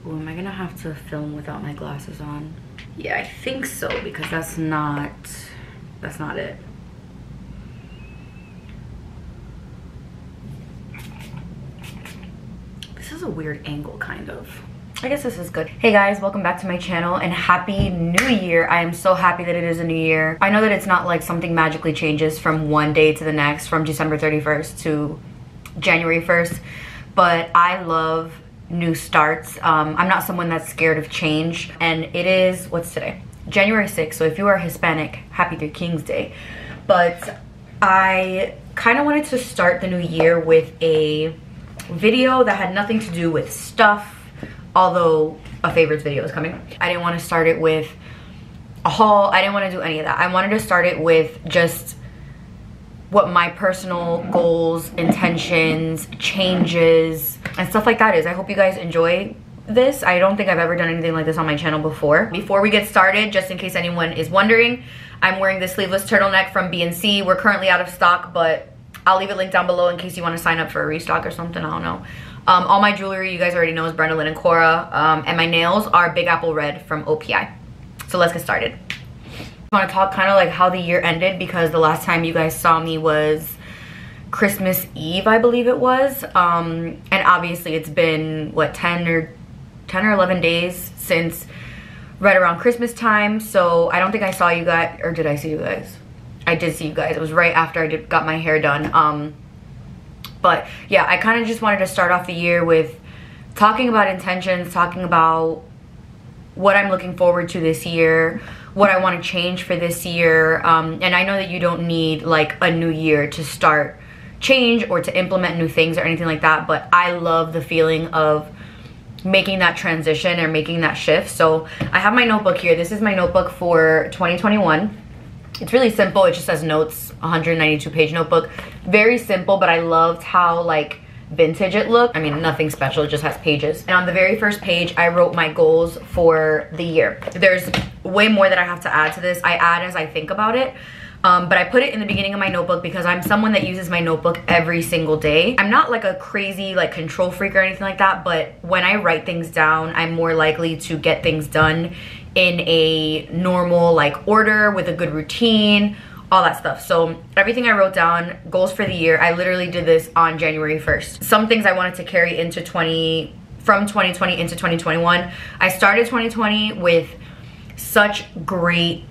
Ooh, am I gonna have to film without my glasses on? Yeah, I think so, because that's not it. This is a weird angle, kind of. I guess this is good. Hey guys, welcome back to my channel and happy new year. I am so happy that it is a new year. I know that it's not like something magically changes from one day to the next, from December 31st to January 1st, but I love new starts. I'm not someone that's scared of change, and it is, what's today? January 6th, so if you are Hispanic, happy Three Kings Day. But I kind of wanted to start the new year with a video that had nothing to do with stuff, although a favorites video is coming. I didn't want to start it with a haul. I didn't want to do any of that. I wanted to start it with just what my personal goals, intentions, changes, and stuff like that is. I hope you guys enjoy this. I don't think I've ever done anything like this on my channel before. Before we get started, just in case anyone is wondering, I'm wearing this sleeveless turtleneck from B&C. We're currently out of stock, but I'll leave it linked down below in case you want to sign up for a restock or something. I don't know. All my jewelry, you guys already know, is Brenda Lynn and Cora. And my nails are Big Apple Red from OPI. So let's get started. I want to talk kind of like how the year ended, because the last time you guys saw me was Christmas Eve, I believe it was. And obviously it's been, what, 10 or 11 days since right around Christmas time. So I don't think I saw you guys, or did I see you guys? I did see you guys. It was right after I got my hair done. But yeah, I kind of just wanted to start off the year with talking about intentions, talking about what I'm looking forward to this year, what I want to change for this year. And I know that you don't need like a new year to start change or to implement new things or anything like that, but I love the feeling of making that transition or making that shift. So I have my notebook here. This is my notebook for 2021. It's really simple. It just says notes, 192 page notebook. Very simple, but I loved how like vintage it looked. I mean, nothing special, it just has pages. And on the very first page, I wrote my goals for the year. There's way more that I have to add to this. I add as I think about it. But I put it in the beginning of my notebook because I'm someone that uses my notebook every single day. I'm not like a crazy like control freak or anything like that, but when I write things down, I'm more likely to get things done in a normal like order with a good routine, all that stuff. So everything I wrote down, goals for the year, I literally did this on January 1st. Some things I wanted to carry into from 2020 into 2021. I started 2020 with such great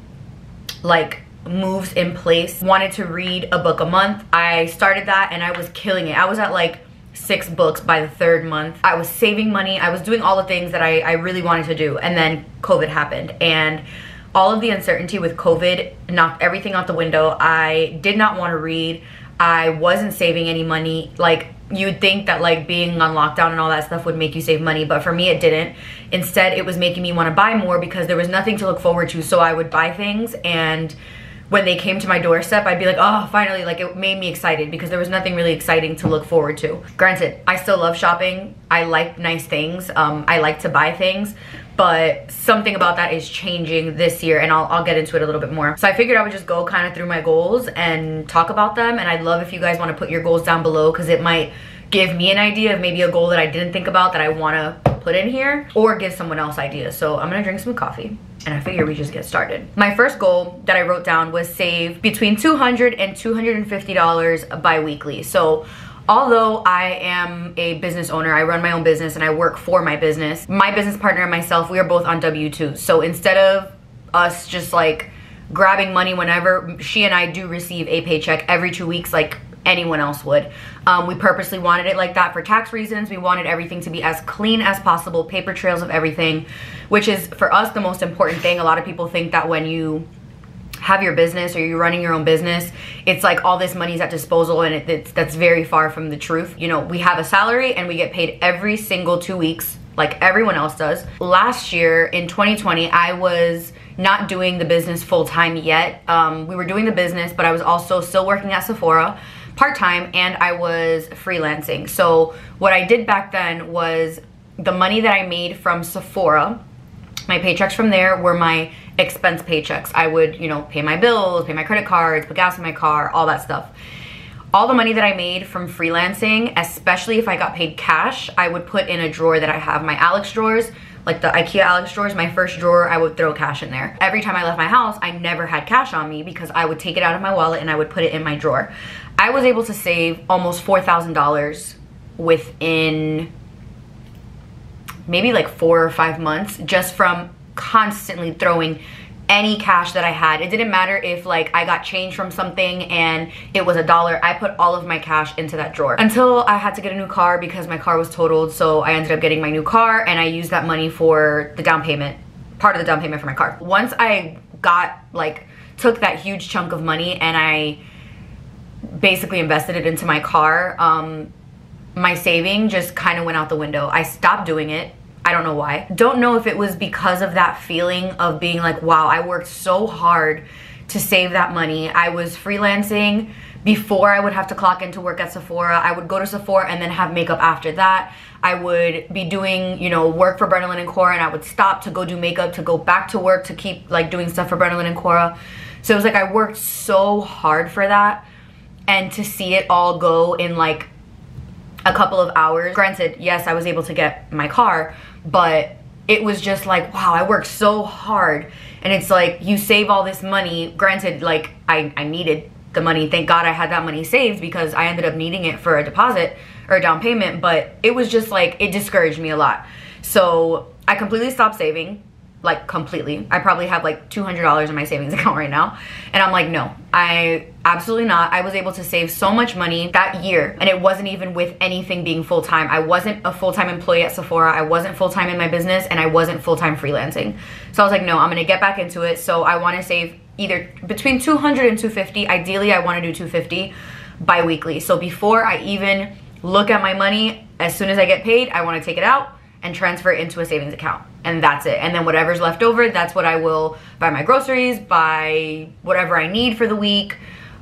like moves in place. Wanted to read a book a month. I started that and I was killing it. I was at like 6 books by the 3rd month. I was saving money. I was doing all the things that I really wanted to do. And then COVID happened. And all of the uncertainty with COVID knocked everything out the window. I did not want to read. I wasn't saving any money. Like, you would think that like being on lockdown and all that stuff would make you save money, but for me it didn't. Instead, it was making me want to buy more because there was nothing to look forward to. So I would buy things, and when they came to my doorstep, I'd be like, oh, finally. Like, it made me excited because there was nothing really exciting to look forward to. Granted, I still love shopping. I like nice things. I like to buy things, but something about that is changing this year, and I'll get into it a little bit more. So I figured I would just go kind of through my goals and talk about them, and I'd love if you guys want to put your goals down below, because it might give me an idea of maybe a goal that I didn't think about that I want to put in here, or give someone else ideas. So I'm gonna drink some coffee, and I figure we just get started. My first goal that I wrote down was save between $200 and $250 bi-weekly. So although I am a business owner, I run my own business and I work for my business partner and myself, we are both on W-2. So instead of us just like grabbing money whenever, she and I do receive a paycheck every 2 weeks like anyone else would. We purposely wanted it like that for tax reasons. We wanted everything to be as clean as possible, paper trails of everything, which is for us the most important thing. A lot of people think that when you have your business or you're running your own business, it's like all this money's at disposal, and that's very far from the truth. You know, we have a salary and we get paid every single 2 weeks like everyone else does. Last year in 2020, I was not doing the business full-time yet. We were doing the business, but I was also still working at Sephora part-time, and I was freelancing. So what I did back then was the money that I made from Sephora, my paychecks from there were my expense paychecks. I would, you know, pay my bills, pay my credit cards, put gas in my car, all that stuff. All the money that I made from freelancing, especially if I got paid cash, I would put in a drawer that I have. My Alex drawers, like the IKEA Alex drawers, my first drawer, I would throw cash in there. Every time I left my house, I never had cash on me because I would take it out of my wallet and I would put it in my drawer. I was able to save almost $4,000 within maybe like 4 or 5 months just from constantly throwing any cash that I had. It didn't matter if like I got change from something and it was $1, I put all of my cash into that drawer until I had to get a new car because my car was totaled. So I ended up getting my new car and I used that money for the down payment, part of the down payment for my car. Once I took that huge chunk of money and I basically invested it into my car, my saving just kind of went out the window. I stopped doing it. I don't know why. Don't know if it was because of that feeling of being like, wow, I worked so hard to save that money. I was freelancing before I would have to clock into work at Sephora. I would go to Sephora and then have makeup after that. I would be doing, you know, work for Brennan & Cora, and I would stop to go do makeup, to go back to work, to keep like doing stuff for Brennan & Cora. So it was like I worked so hard for that, and to see it all go in like a couple of hours. Granted, yes, I was able to get my car, but it was just like, wow, I worked so hard. And it's like, you save all this money. Granted, like I needed the money. Thank God I had that money saved because I ended up needing it for a deposit or a down payment, but it was just like, it discouraged me a lot. So I completely stopped saving, like completely. I probably have like $200 in my savings account right now. And I'm like, no, I absolutely not. I was able to save so much money that year, and it wasn't even with anything being full-time. I wasn't a full-time employee at Sephora. I wasn't full-time in my business, and I wasn't full-time freelancing. So I was like, no, I'm gonna get back into it. So I wanna save either between $200 and $250. Ideally, I wanna do $250 bi-weekly. So before I even look at my money, as soon as I get paid, I wanna take it out and transfer it into a savings account, and that's it. And then whatever's left over, that's what I will buy my groceries, buy whatever I need for the week,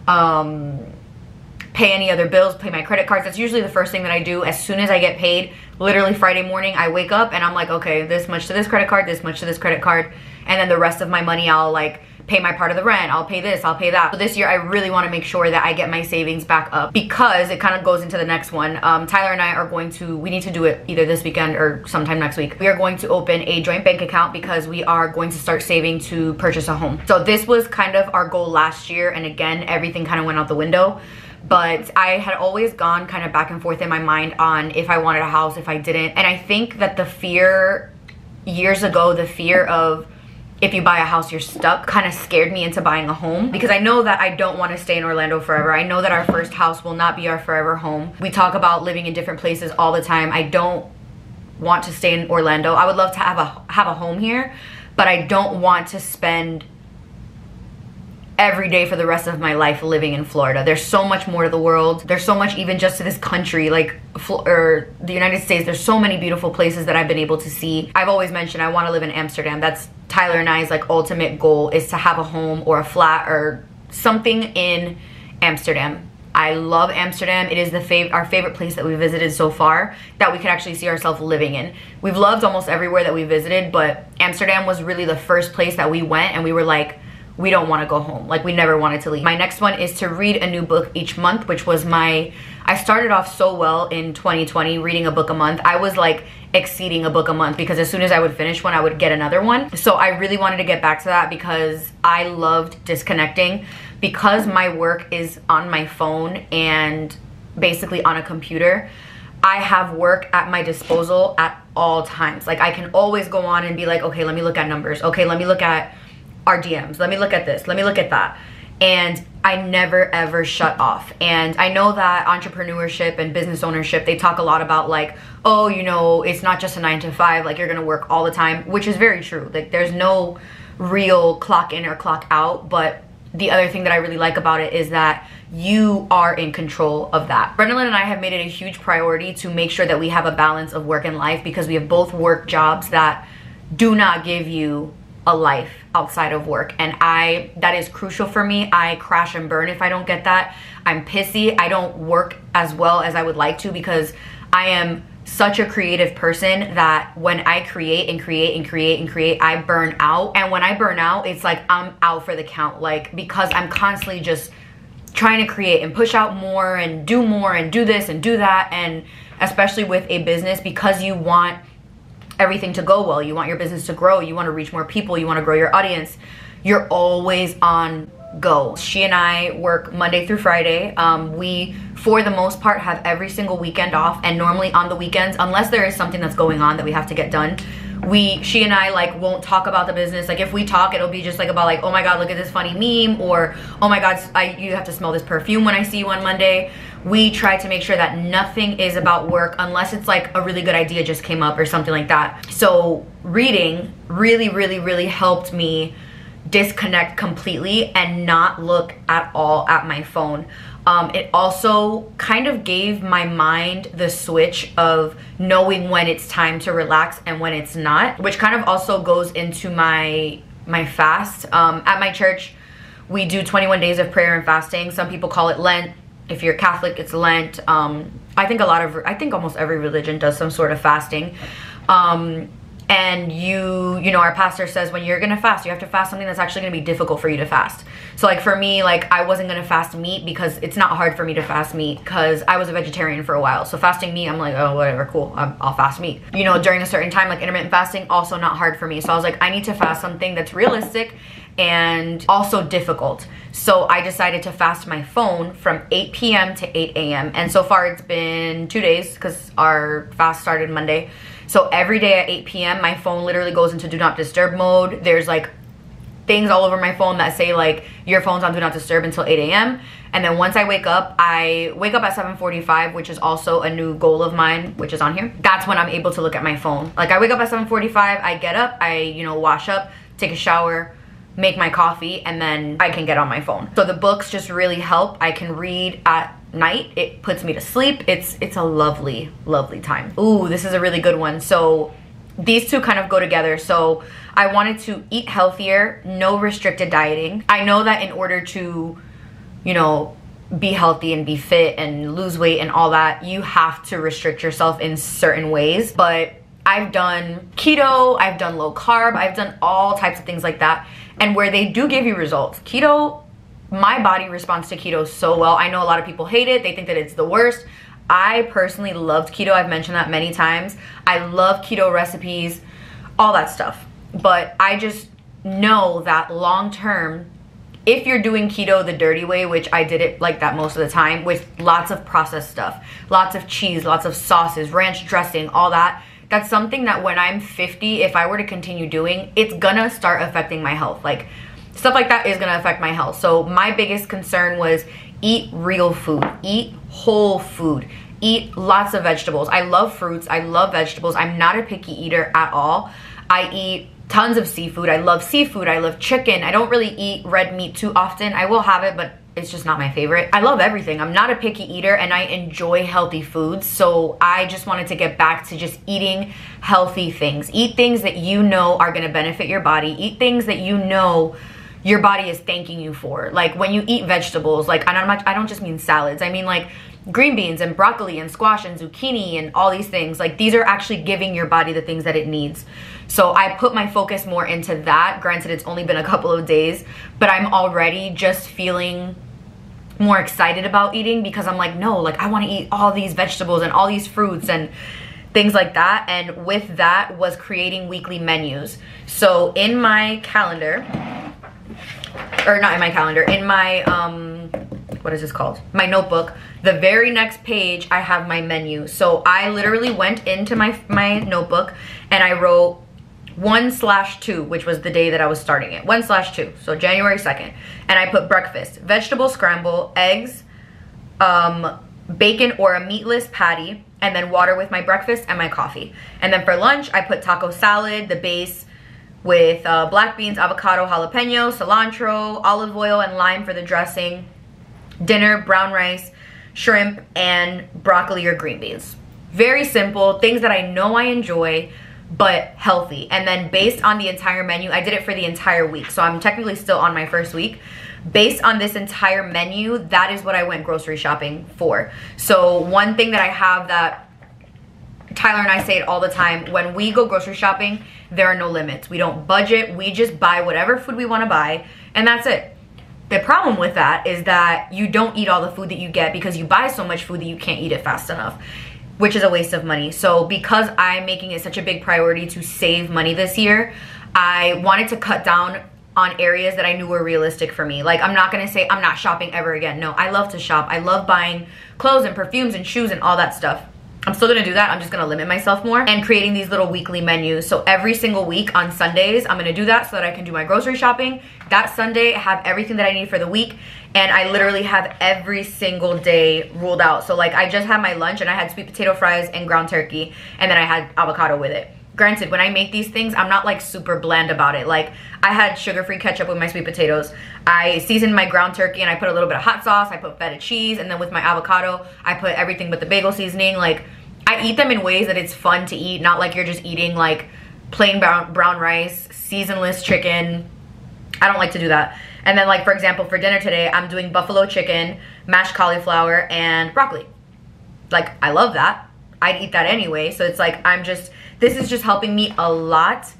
pay any other bills, pay my credit cards. That's usually the first thing that I do as soon as I get paid. Literally Friday morning, I wake up and I'm like, okay, this much to this credit card, this much to this credit card, and then the rest of my money I'll like pay my part of the rent, I'll pay this, I'll pay that. So this year I really want to make sure that I get my savings back up, because it kind of goes into the next one. Tyler and I are going to, we need to do it either this weekend or sometime next week. We are going to open a joint bank account because we are going to start saving to purchase a home. So this was kind of our goal last year, and again, everything kind of went out the window. But I had always gone kind of back and forth in my mind on if I wanted a house, if I didn't. And I think that the fear years ago, the fear of if you buy a house, you're stuck, kind of scared me into buying a home, because I know that I don't want to stay in Orlando forever. I know that our first house will not be our forever home. We talk about living in different places all the time. I don't want to stay in Orlando. I would love to have a home here, but I don't want to spend every day for the rest of my life living in Florida. There's so much more to the world. There's so much even just to this country, like or the United States. There's so many beautiful places that I've been able to see. I've always mentioned I want to live in Amsterdam. That's Tyler and I's like ultimate goal, is to have a home or a flat or something in Amsterdam. I love Amsterdam. It is our favorite place that we visited so far, that we could actually see ourselves living in. We've loved almost everywhere that we visited, but Amsterdam was really the first place that we went and we were like, we don't want to go home. Like, we never wanted to leave. My next one is to read a new book each month, which was I started off so well in 2020 reading a book a month. I was like exceeding a book a month, because as soon as I would finish one, I would get another one. So I really wanted to get back to that, because I loved disconnecting. Because my work is on my phone and basically on a computer, I have work at my disposal at all times. Like, I can always go on and be like, okay, let me look at numbers. Okay, let me look at our DMs. Let me look at this. Let me look at that. And I never ever shut off. And I know that entrepreneurship and business ownership, they talk a lot about like, oh, you know, it's not just a 9 to 5, like you're gonna work all the time, which is very true. Like, there's no real clock in or clock out. But the other thing that I really like about it is that you are in control of that. Brendan and I have made it a huge priority to make sure that we have a balance of work and life, because we have both worked jobs that do not give you a life outside of work, and that is crucial for me. I crash and burn if I don't get that. I'm pissy. I don't work as well as I would like to, because I am such a creative person that when I create and create and create and create, I burn out. And when I burn out, it's like I'm out for the count, like, because I'm constantly just trying to create and push out more and do this and do that. And especially with a business, because you want everything to go well, you want your business to grow, you want to reach more people, you want to grow your audience, you're always on go. She and I work Monday through Friday. We, for the most part, have every single weekend off, and normally on the weekends, unless there is something that's going on that we have to get done, she and I like won't talk about the business. Like if we talk, it'll be just like about like, oh my god, look at this funny meme, or oh my god, you have to smell this perfume when I see you on Monday. We try to make sure that nothing is about work unless it's like a really good idea just came up or something like that. So reading really helped me disconnect completely and not look at all at my phone. It also kind of gave my mind the switch of knowing when it's time to relax and when it's not, which kind of also goes into my fast. At my church, we do 21 days of prayer and fasting. Some people call it Lent. If you're Catholic, it's Lent. I think almost every religion does some sort of fasting. And you know, our pastor says when you're gonna fast, you have to fast something that's actually gonna be difficult for you to fast. So like for me, like I wasn't gonna fast meat because it's not hard for me to fast meat because I was a vegetarian for a while. So fasting meat, I'm like, oh, whatever, cool, I'll fast meat. You know, during a certain time, like intermittent fasting, also not hard for me. So I was like, I need to fast something that's realistic and also difficult. So I decided to fast my phone from 8 p.m. to 8 a.m. And so far it's been 2 days because our fast started Monday. So every day at 8 p.m. my phone literally goes into do not disturb mode. There's like things all over my phone that say like your phone's on do not disturb until 8 a.m. And then once I wake up at 7:45, which is also a new goal of mine, which is on here. That's when I'm able to look at my phone. Like I wake up at 7:45, I get up, I wash up, take a shower, make my coffee, and then I can get on my phone. So the books just really help. I can read at night. It puts me to sleep. It's a lovely time. Ooh, this is a really good one. So these two kind of go together. So I wanted to eat healthier, no restricted dieting. I know that in order to, you know, be healthy and be fit and lose weight and all that, you have to restrict yourself in certain ways. But I've done keto, I've done low carb, I've done all types of things like that. And where they do give you results, keto, my body responds to keto so well. I know a lot of people hate it. They think that it's the worst. I personally loved keto. I've mentioned that many times. I love keto recipes, all that stuff. But I just know that long term, if you're doing keto the dirty way, which I did it like that most of the time, with lots of processed stuff, lots of cheese, lots of sauces, ranch dressing, all that, that's something that when I'm 50, if I were to continue doing, it's gonna start affecting my health. Like stuff like that is gonna affect my health. So my biggest concern was eat real food, eat whole food, eat lots of vegetables. I love fruits, I love vegetables. I'm not a picky eater at all. I eat tons of seafood. I love seafood, I love chicken. I don't really eat red meat too often. I will have it, but it's just not my favorite. I love everything. I'm not a picky eater and I enjoy healthy foods. So I just wanted to get back to just eating healthy things. Eat things that you know are gonna benefit your body. Eat things that you know your body is thanking you for. Like when you eat vegetables, like I don't just mean salads. I mean like green beans and broccoli and squash and zucchini and all these things. Like these are actually giving your body the things that it needs. So I put my focus more into that. Granted, it's only been a couple of days, but I'm already just feeling more excited about eating because I'm like, no, like I want to eat all these vegetables and all these fruits and things like that. And with that was creating weekly menus. So in my calendar, or not in my calendar, in my, what is this called? My notebook, the very next page, I have my menu. So I literally went into my notebook and I wrote 1/2, which was the day that I was starting it. 1/2, so January 2nd. And I put breakfast, vegetable scramble, eggs, bacon or a meatless patty, and then water with my breakfast and my coffee. And then for lunch, I put taco salad, the base, with black beans, avocado, jalapeno, cilantro, olive oil, and lime for the dressing. Dinner, brown rice, shrimp, and broccoli or green beans. Very simple, things that I know I enjoy, but healthy. And then based on the entire menu, I did it for the entire week, so I'm technically still on my first week. Based on this entire menu, that is what I went grocery shopping for. So one thing that I have that Tyler and I say it all the time, when we go grocery shopping, there are no limits. We don't budget, we just buy whatever food we want to buy, and that's it. The problem with that is that you don't eat all the food that you get because you buy so much food that you can't eat it fast enough, which is a waste of money. So because I'm making it such a big priority to save money this year, I wanted to cut down on areas that I knew were realistic for me. Like, I'm not gonna say I'm not shopping ever again. No, I love to shop. I love buying clothes and perfumes and shoes and all that stuff. I'm still gonna do that. I'm just gonna limit myself more and creating these little weekly menus. So every single week on Sundays, I'm gonna do that so that I can do my grocery shopping. That Sunday, I have everything that I need for the week, and I literally have every single day ruled out. So like, I just had my lunch and I had sweet potato fries and ground turkey, and then I had avocado with it. Granted, when I make these things, I'm not like super bland about it. Like, I had sugar-free ketchup with my sweet potatoes. I seasoned my ground turkey and I put a little bit of hot sauce. I put feta cheese, and then with my avocado, I put everything but the bagel seasoning. Like, I eat them in ways that it's fun to eat, not like you're just eating like plain brown rice, seasonless chicken. I don't like to do that. And then, like, for example, for dinner today, I'm doing buffalo chicken, mashed cauliflower, and broccoli. Like, I love that. I'd eat that anyway. So it's like, this is just helping me a lot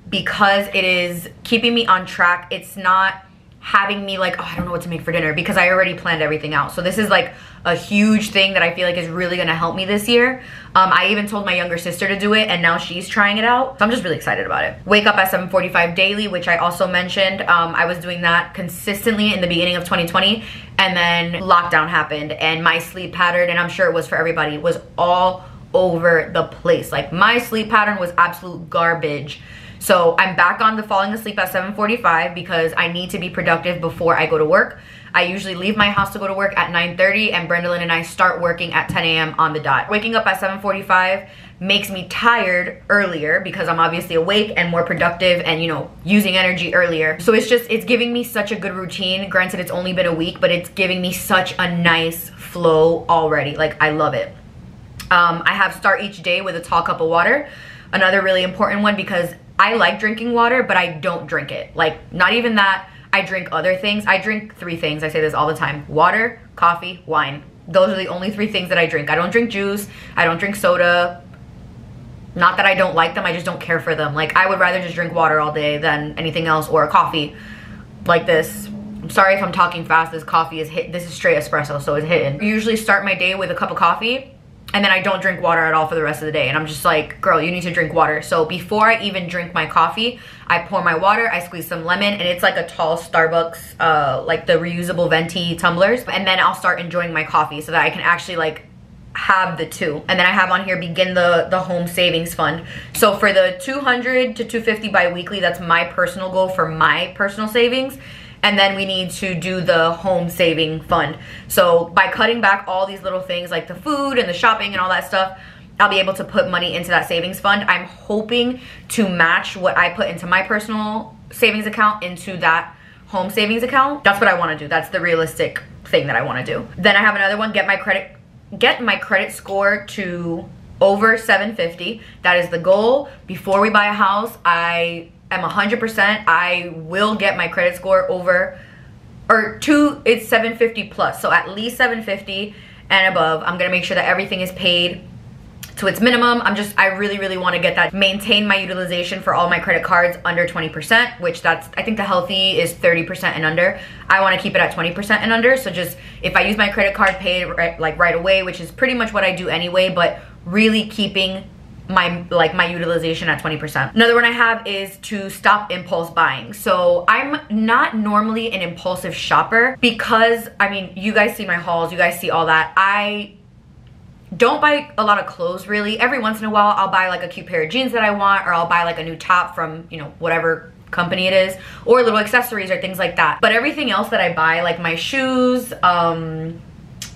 because it is keeping me on track. It's not having me like, oh, I don't know what to make for dinner, because I already planned everything out. So this is like a huge thing that I feel like is really gonna help me this year. I even told my younger sister to do it, and now she's trying it out. So I'm just really excited about it. Wake up at 7:45 daily, which I also mentioned. I was doing that consistently in the beginning of 2020, and then lockdown happened, and my sleep pattern, and I'm sure it was for everybody, was all over the place. Like, my sleep pattern was absolute garbage. So I'm back on the falling asleep at 7:45 because I need to be productive before I go to work. I usually leave my house to go to work at 9:30, and Brendolyn and I start working at 10 a.m. on the dot. Waking up at 7:45 makes me tired earlier because I'm obviously awake and more productive and, you know, using energy earlier. So it's giving me such a good routine. Granted, it's only been a week, but it's giving me such a nice flow already. Like, I love it. I have start each day with a tall cup of water. Another really important one, because I like drinking water, but I don't drink it. Like, not even that. I drink other things. I drink 3 things. I say this all the time: water, coffee, wine. Those are the only 3 things that I drink. I don't drink juice. I don't drink soda. Not that I don't like them, I just don't care for them. Like, I would rather just drink water all day than anything else, or coffee like this. I'm sorry if I'm talking fast. This coffee is this is straight espresso, so it's hitting. I usually start my day with a cup of coffee, and then I don't drink water at all for the rest of the day. And I'm just like, girl, you need to drink water. So before I even drink my coffee, I pour my water, I squeeze some lemon, and it's like a tall Starbucks, like the reusable venti tumblers. And then I'll start enjoying my coffee so that I can actually like have the 2. And then I have on here, begin the home savings fund. So for the 200 to 250 bi-weekly, that's my personal goal for my personal savings. And then we need to do the home saving fund. So by cutting back all these little things like the food and the shopping and all that stuff, I'll be able to put money into that savings fund. I'm hoping to match what I put into my personal savings account into that home savings account. That's what I want to do. That's the realistic thing that I want to do. Then I have another one, get my credit score to over 750. That is the goal. Before we buy a house, I am 100%. I will get my credit score over, or it's 750 plus. So at least 750 and above. I'm gonna make sure that everything is paid to its minimum. I really, really want to get that. Maintain my utilization for all my credit cards under 20%, which I think the healthy is 30% and under. I want to keep it at 20% and under. So just, if I use my credit card, pay it right away, which is pretty much what I do anyway, but really keeping my utilization at 20%. Another one I have is to stop impulse buying. So I'm not normally an impulsive shopper because, I mean, you guys see my hauls, you guys see all that. I don't buy a lot of clothes really. Every once in a while I'll buy like a cute pair of jeans that I want, or I'll buy like a new top from, you know, whatever company it is, or little accessories or things like that. But everything else that I buy, like my shoes,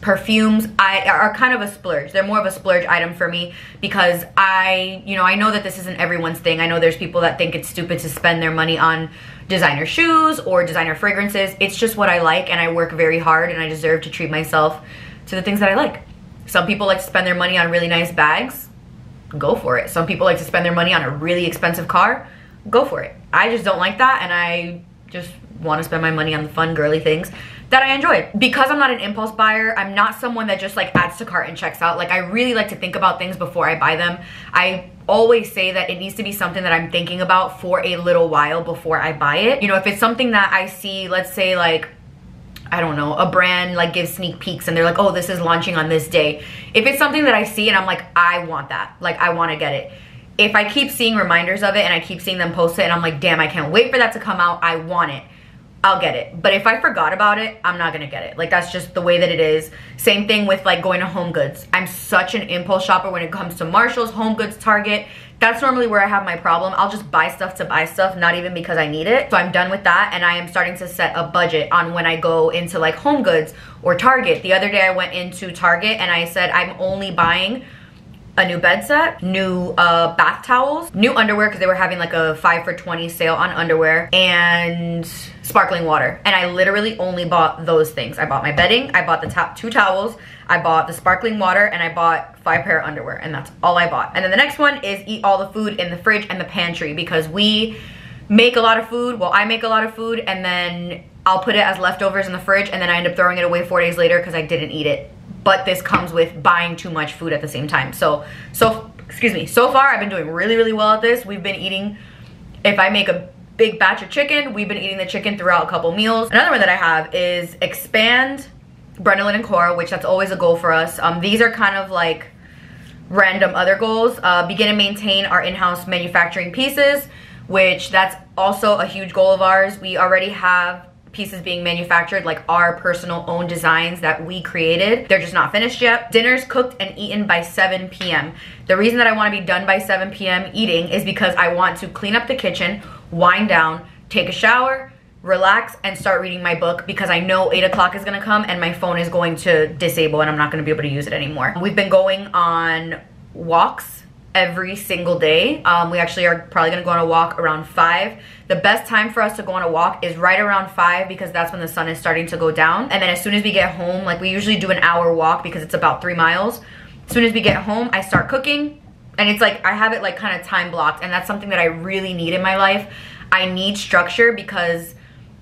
perfumes, are kind of a splurge. They're more of a splurge item for me because I know that this isn't everyone's thing. I know there's people that think it's stupid to spend their money on designer shoes or designer fragrances. It's just what I like, and I work very hard, and I deserve to treat myself to the things that I like. Some people like to spend their money on really nice bags. Go for it. Some people like to spend their money on a really expensive car. Go for it. I just don't like that, and I just want to spend my money on the fun, girly things that I enjoy. Because I'm not an impulse buyer, I'm not someone that just like adds to cart and checks out. Like, I really like to think about things before I buy them. I always say that it needs to be something that I'm thinking about for a little while before I buy it. You know, if it's something that I see, let's say like I don't know, a brand like gives sneak peeks and they're like, oh, this is launching on this day. If it's something that I see and I'm like, I want that, like I want to get it. If I keep seeing reminders of it and I keep seeing them post it and I'm like, damn, I can't wait for that to come out, I want it, I'll get it. But if I forgot about it, I'm not gonna get it. Like, that's just the way that it is. Same thing with like going to Home Goods. I'm such an impulse shopper when it comes to Marshalls, Home Goods, Target. That's normally where I have my problem. I'll just buy stuff to buy stuff, not even because I need it. So I'm done with that, and I am starting to set a budget on when I go into like Home Goods or Target. The other day I went into Target and I said I'm only buying a new bed set, new bath towels, new underwear because they were having like a 5 for 20 sale on underwear, and sparkling water. And I literally only bought those things. I bought my bedding, I bought the 2 towels, I bought the sparkling water, and I bought 5 pair of underwear, and that's all I bought. And then the next one is eat all the food in the fridge and the pantry, because we make a lot of food. Well, I make a lot of food, and then I'll put it as leftovers in the fridge, and then I end up throwing it away 4 days later because I didn't eat it. But this comes with buying too much food at the same time. So far I've been doing really, really well at this. We've been eating, if I make a big batch of chicken, we've been eating the chicken throughout a couple meals. Another one that I have is expand Brenolin and Cora, which that's always a goal for us. These are kind of like random other goals. Begin and maintain our in-house manufacturing pieces, which that's also a huge goal of ours. We already have pieces being manufactured, like our personal own designs that we created. They're just not finished yet. Dinner's cooked and eaten by 7 p.m. The reason that I want to be done by 7 p.m. eating is because I want to clean up the kitchen, wind down, take a shower, relax, and start reading my book, because I know 8 o'clock is gonna come and my phone is going to disable and I'm not gonna be able to use it anymore. We've been going on walks every single day. We actually are probably gonna go on a walk around 5. The best time for us to go on a walk is right around 5, because that's when the sun is starting to go down. And then as soon as we get home, like we usually do an hour walk because it's about 3 miles. As soon as we get home, I start cooking, and it's like I have it like kind of time blocked, and that's something that I really need in my life. I need structure because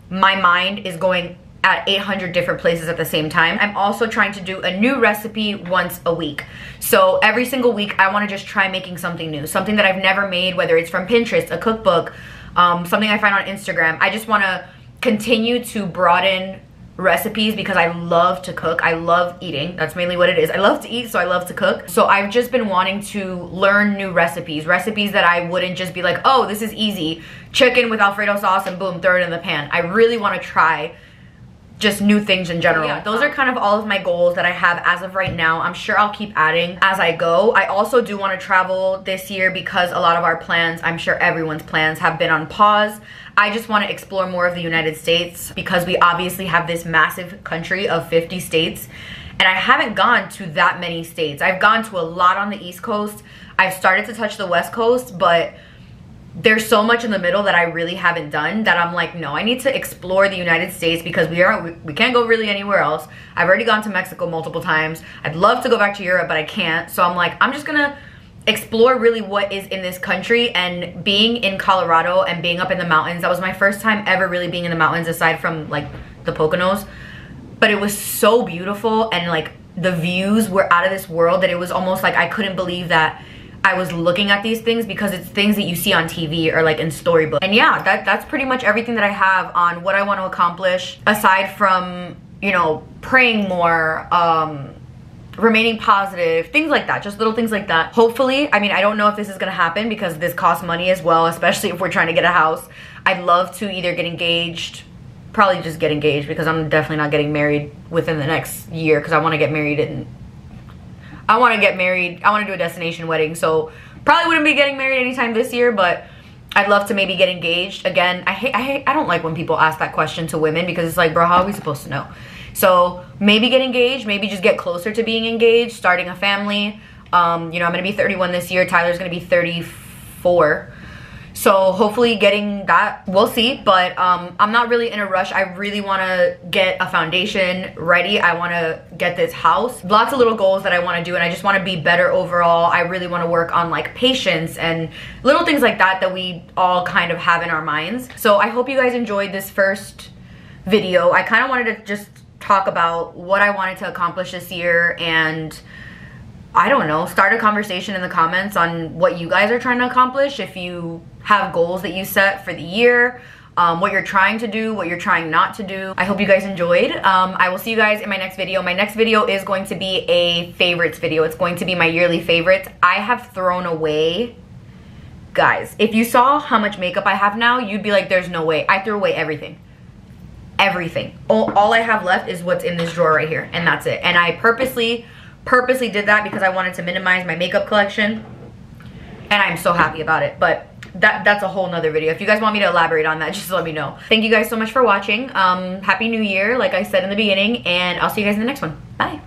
my mind is going at 800 different places at the same time. I'm also trying to do a new recipe once a week. So every single week I want to just try making something new, something that I've never made, whether it's from Pinterest, a cookbook, something I find on Instagram. I just want to continue to broaden recipes because I love to cook. I love eating. That's mainly what it is. I love to eat, so I love to cook. So I've just been wanting to learn new recipes that I wouldn't just be like, oh, this is easy, chicken with Alfredo sauce and boom, throw it in the pan. I really want to try just new things in general. Yeah, those are kind of all of my goals that I have as of right now. I'm sure I'll keep adding as I go. I also do want to travel this year because a lot of our plans, I'm sure everyone's plans, have been on pause. I just want to explore more of the United States because we obviously have this massive country of 50 states, and I haven't gone to that many states. I've gone to a lot on the East Coast. I've started to touch the West Coast, but there's so much in the middle that I really haven't done that I'm like, no, I need to explore the United States because we can't go really anywhere else. I've already gone to Mexico multiple times. I'd love to go back to Europe, but I can't. So I'm like, I'm just gonna explore really what is in this country. And being in Colorado and being up in the mountains, that was my first time ever really being in the mountains aside from like the Poconos. But it was so beautiful, and like the views were out of this world that it was almost like I couldn't believe that I was looking at these things, because it's things that you see on TV or like in storybooks. And yeah, that's pretty much everything that I have on what I want to accomplish, aside from, you know, praying more, remaining positive, things like that, just little things like that. Hopefully, I mean, I don't know if this is gonna happen because this costs money as well, especially if we're trying to get a house. I'd love to either get engaged, probably just get engaged, because I'm definitely not getting married within the next year, because I want to get married I want to do a destination wedding, so probably wouldn't be getting married anytime this year, but I'd love to maybe get engaged. Again, I don't like when people ask that question to women, because it's like, bro, how are we supposed to know? So maybe get engaged, maybe just get closer to being engaged, starting a family. You know, I'm gonna be 31 this year, Tyler's gonna be 34. So hopefully getting that, we'll see, but I'm not really in a rush. I really wanna get a foundation ready. I wanna get this house. Lots of little goals that I wanna do, and I just wanna be better overall. I really wanna work on like patience and little things like that that we all kind of have in our minds. So I hope you guys enjoyed this first video. I kind of wanted to just talk about what I wanted to accomplish this year, and I don't know, start a conversation in the comments on what you guys are trying to accomplish. If you have goals that you set for the year, what you're trying to do, what you're trying not to do. I hope you guys enjoyed. I will see you guys in my next video. My next video is going to be a favorites video. It's going to be my yearly favorites. I have thrown away, guys, if you saw how much makeup I have now, you'd be like, there's no way. I threw away everything. Everything. All I have left is what's in this drawer right here, and that's it. And I purposely did that because I wanted to minimize my makeup collection, and I'm so happy about it. But that's a whole nother video. If you guys want me to elaborate on that, just let me know. Thank you guys so much for watching. Happy New Year, like I said in the beginning, and I'll see you guys in the next one. Bye.